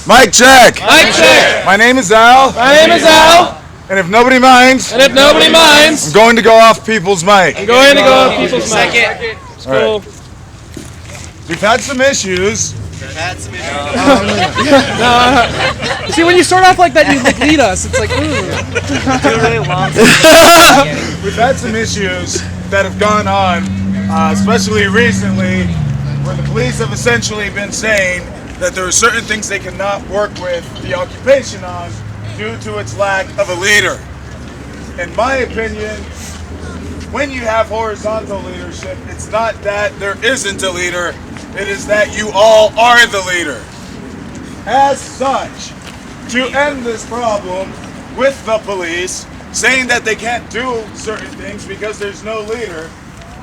Mic check. Mic check. My name is Al. My name is Al. And if nobody minds, And if nobody minds, I'm going to go off people's mic. I'm going to go off people's mic. Second. It's cool. We've had some issues. See, when you start off like that, you like lead us. It's like, ooh. We've had some issues that have gone on, especially recently, where the police have essentially been saying that there are certain things they cannot work with the occupation on due to its lack of a leader. In my opinion, when you have horizontal leadership, it's not that there isn't a leader, it is that you all are the leader. As such, to end this problem with the police, saying that they can't do certain things because there's no leader,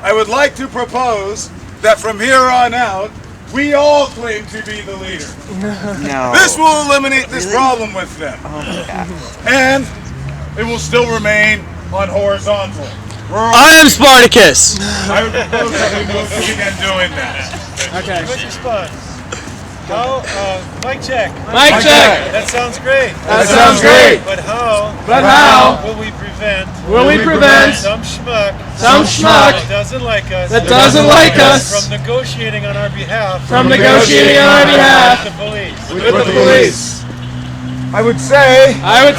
I would like to propose that from here on out, we all claim to be the leader. No. This will eliminate this problem with them. And it will still remain on horizontal. I am Spartacus. I would propose that we both begin doing that. Okay. Quick response. How? Mic check. Mic check. That sounds great. That sounds great. But how? But how Will we prevent will we prevent some schmuck some schmuck that doesn't like us that doesn't like us from negotiating on our behalf from negotiating on our with behalf the police? with the police? I would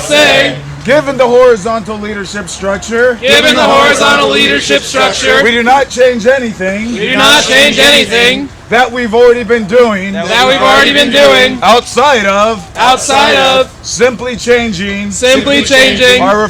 say, given the horizontal leadership structure, Given the horizontal leadership structure, we do not change anything we do not change anything that we've already been doing that we've already been doing outside of outside of simply changing our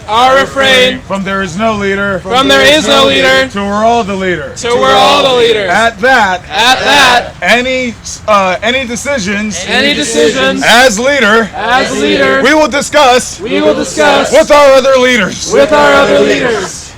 our refrain from there is no leader from there is no leader to we're all the leader. to we're all the leaders. At that, any decisions Any decisions as leader as leader we will discuss we will discuss with our other leaders. with our other leaders.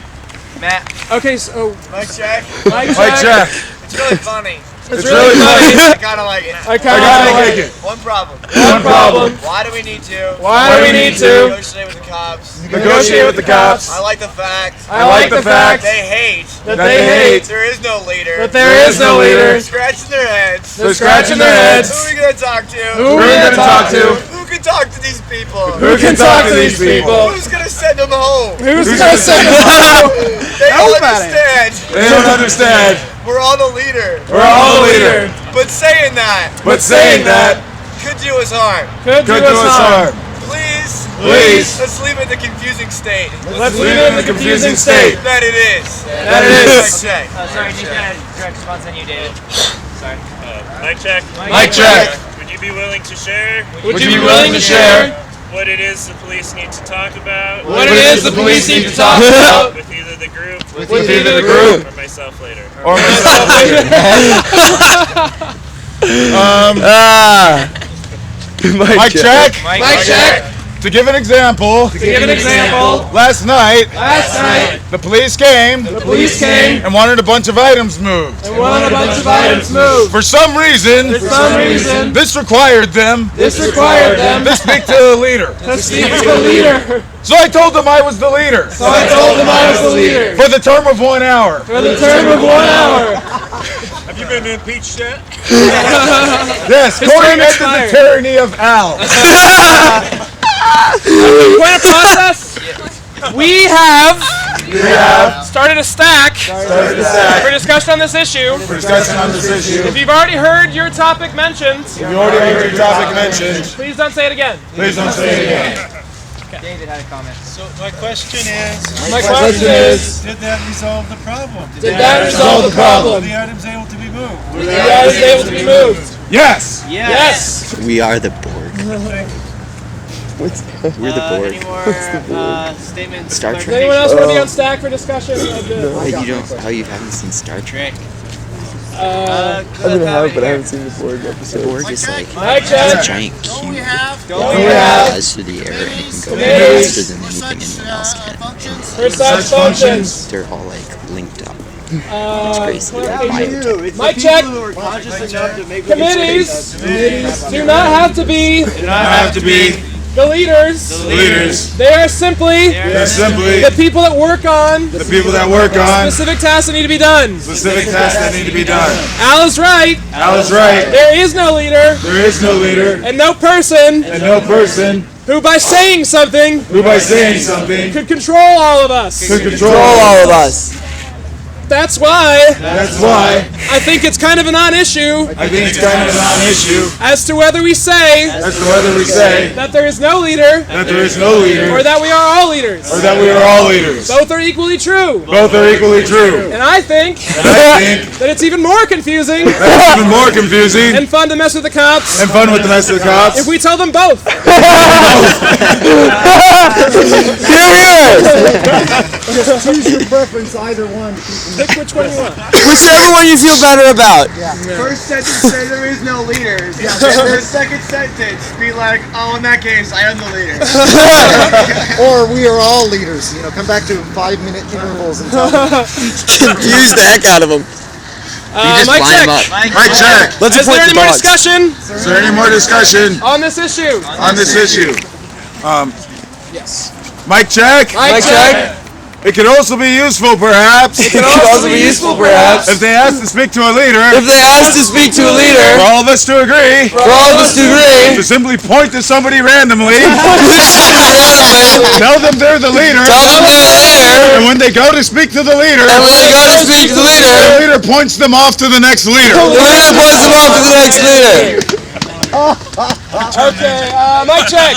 Matt, Okay, so mic check. mic Mike check. check. It's really funny. It's really funny. I kind of like it. I I kind gotta of like make it. it. One problem. One problem. Why do we need to Why do we need to negotiate with the cops? Negotiate with the cops. I like the fact I like the fact they hate that That they they hate there is no leader. that there is no leader. They're scratching their heads. They're scratching their Who heads. are we gonna talk to? Who are we gonna talk to? Who can talk to these people? Who can talk to these people? Who's gonna send them home? Who's gonna send us home? They don't Help at it. understand. They don't understand. We're all the leader. We're all the leader. But saying that But saying that could do us harm. Could could do do us us harm. harm. Please. Please. Let's leave it in the confusing state Let's leave it in the confusing state that it is. that it is. Check. Sorry, need a direct response on you, David. Sorry. Mic check. Mic check. Would you be willing to share Would you be willing to share what it is the police need to talk about what it is the police need to talk about with either the group with either the group or myself later? Or myself later. Mic check. Mic check. To give an example, To give an example, last night last night the police came the police came and wanted a bunch of items moved. and wanted a bunch of items moved. For some reason, For some reason, this required them this required them to speak to the leader. to speak to the leader. So I told them I was the leader So I told them I was the leader for the term of 1 hour. for the term of 1 hour. Have you been impeached yet? Yes, His Corey term ended the expired. tyranny of Al. Point of process. We have started a stack for discussion on this issue. For discussion on this issue. If you've already heard your topic mentioned, If you already heard your topic mentioned, please don't say it again. please don't say it again. David had a comment. So my question is, My question is, did that resolve the problem? did that resolve the Were problem? the items able to be moved? Were the items able to be moved? Yes. Yes. We are the Borg. We're the Borg. Any more statements? Star Does Trek. anyone else want to be on stack for discussion of the? How you haven't seen Star Trek? Uh, I'm gonna have, but I haven't seen the Borg episode. The Borg is like Mic it's a check. giant cube Don't we that have flies through the air and it can go Committees. faster than anything anyone else can. for such functions? They're all like linked up. Uh, Crazy. They're Mic check. Committees do not have to be The leaders. The leaders. They are simply They're simply the people that work on the people that work on specific tasks that need to be done. specific tasks that need to be done. Al is right. Al is right. There is no leader There is no leader and no person and no person who, by saying something, who by saying something could control all of us. could control all of us. That's why That's why I think it's kind of a non-issue I think it's kind of a non-issue as to whether we say as to whether we say that there is no leader that there is no leader or that we are all leaders. or that we are all leaders. Both are equally true. Both are equally true. And I think And I think that it's even more confusing that's even more confusing and fun to mess with the cops and fun with the rest of the cops. if we tell them both. Choose your preference, either one. Pick which one you want. Whichever one you feel better about. First sentence say there is no leaders. The second sentence be like, oh, in that case, I am the leader. Or we are all leaders. You know, come back to 5-minute intervals and tell them. Confuse the heck out of them. Mic check. Mike, check. Let's Is there appoint any the more dogs. discussion Is there any more discussion on this issue? on this issue? Yes. Mike, check. Mic check. It could also be useful, perhaps, It could also be useful, perhaps, if they ask to speak to a leader. if they ask to speak to a For leader, all of us to agree, for all of us to agree, to simply point to somebody randomly, tell them they're the leader, tell them they're the leader, and when they go to speck to the leader, and when they go to speak to the the leader, leader points them off to the next leader. the leader points them off to the next leader. Okay, mic check.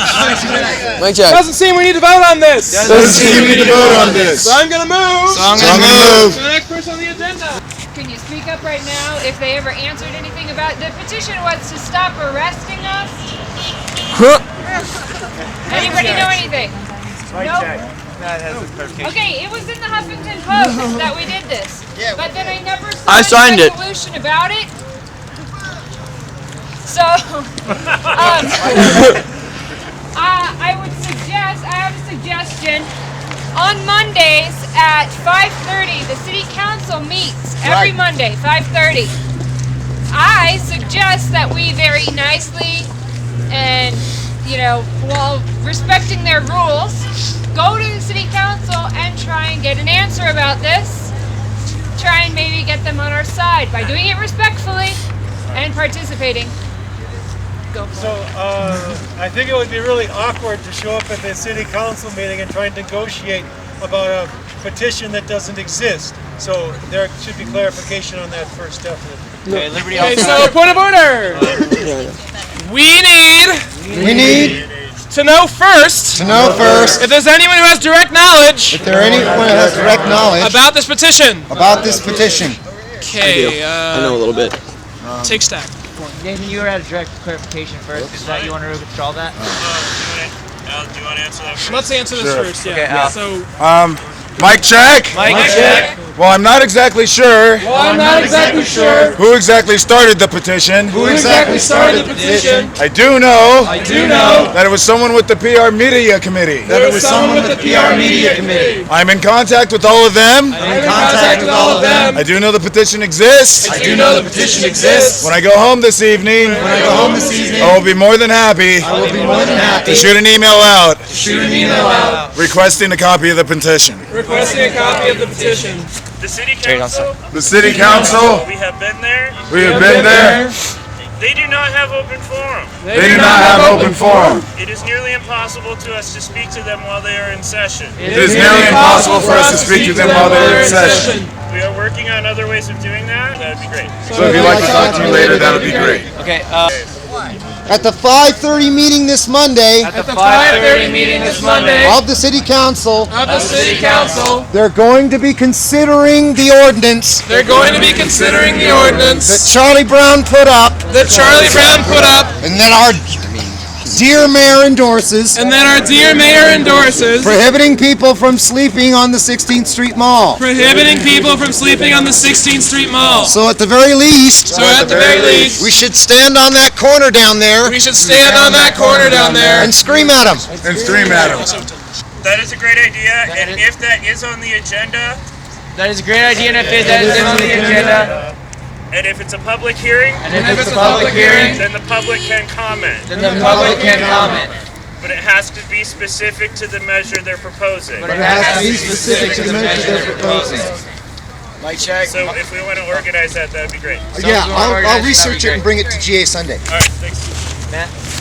Mic check. Doesn't seem we need to vote on this. Doesn't seem we need to vote on this. So I'm gonna move So I'm gonna move. to the next person on the agenda. Can you speak up right now if they ever answered anything about the petition was to stop arresting us? Anybody know anything? Nope. Okay, it was in the Huffington Post that we did this. But then I never saw I signed any it. resolution about it. So, I would suggest, I have a suggestion. On Mondays at 5:30, the city council meets every Monday, 5:30. I suggest that we very nicely and, you know, while respecting their rules, go to the city council and try and get an answer about this. Try and maybe get them on our side by doing it respectfully and participating. Go for So, I think it would be really awkward to show up at the city council meeting and try and negotiate about a petition that doesn't exist. So there should be clarification on that first, definitely. Okay, Liberty Okay, so point of order. We need to know first if there's anyone who has direct knowledge If there anyone has direct knowledge about this petition. about this petition, Okay, I know a little bit. take stack. Nathan, you were at a direct clarification first. Is that you want to withdraw that? Al, do you want to answer that first? Let's answer this first. Yeah. Okay, Al. So, Mike, check. Mike check. Well, I'm not exactly sure Well, I'm not exactly sure who exactly started the petition. who exactly started the petition. I do know I do know that it was someone with the PR Media Committee. there was someone with the PR Media Committee. I'm in contact with all of them. I'm in contact with all of them. I do know the petition exists. I do know the petition exists. When I go home this evening, I will be more than happy to shoot an email out requesting a copy of the petition. Requesting a copy of the petition. The city council, The City Council, we have been there. we have been there. They do not have open forum. They do not have open forum. It is nearly impossible to us to speak to them while they are in session. It is nearly impossible for us to speak to them while they're in session. We are working on other ways of doing that. That would be great. So if you'd like to talk to me later, that would be great. Okay, at the 5:30 meeting this Monday At the 5:30 meeting this Monday of the city council, of the city council, they're going to be considering the ordinance they're going to be considering the that ordinance Charlie Brown put up that Charlie Brown put up and that our dear mayor endorses, and that our dear mayor endorses, prohibiting people from sleeping on the 16th Street Mall. prohibiting people from sleeping on the 16th Street Mall. So at the very least, So at the very least, we should stand on that corner down there we should stand on that corner down there and scream at them. And stream at him. That is a great idea, and if that is on the agenda, that is a great idea, and if that is on the agenda, and if it's a public hearing, and if it's a public hearing, then the public can comment. then the public can comment. but it has to be specific to the measure they're proposing. But it has to be specific to the measure they're proposing. Mic check. So if we want to organize that, that'd be great. Yeah, I'll research it and bring it to GA Sunday. All right, thanks. Matt?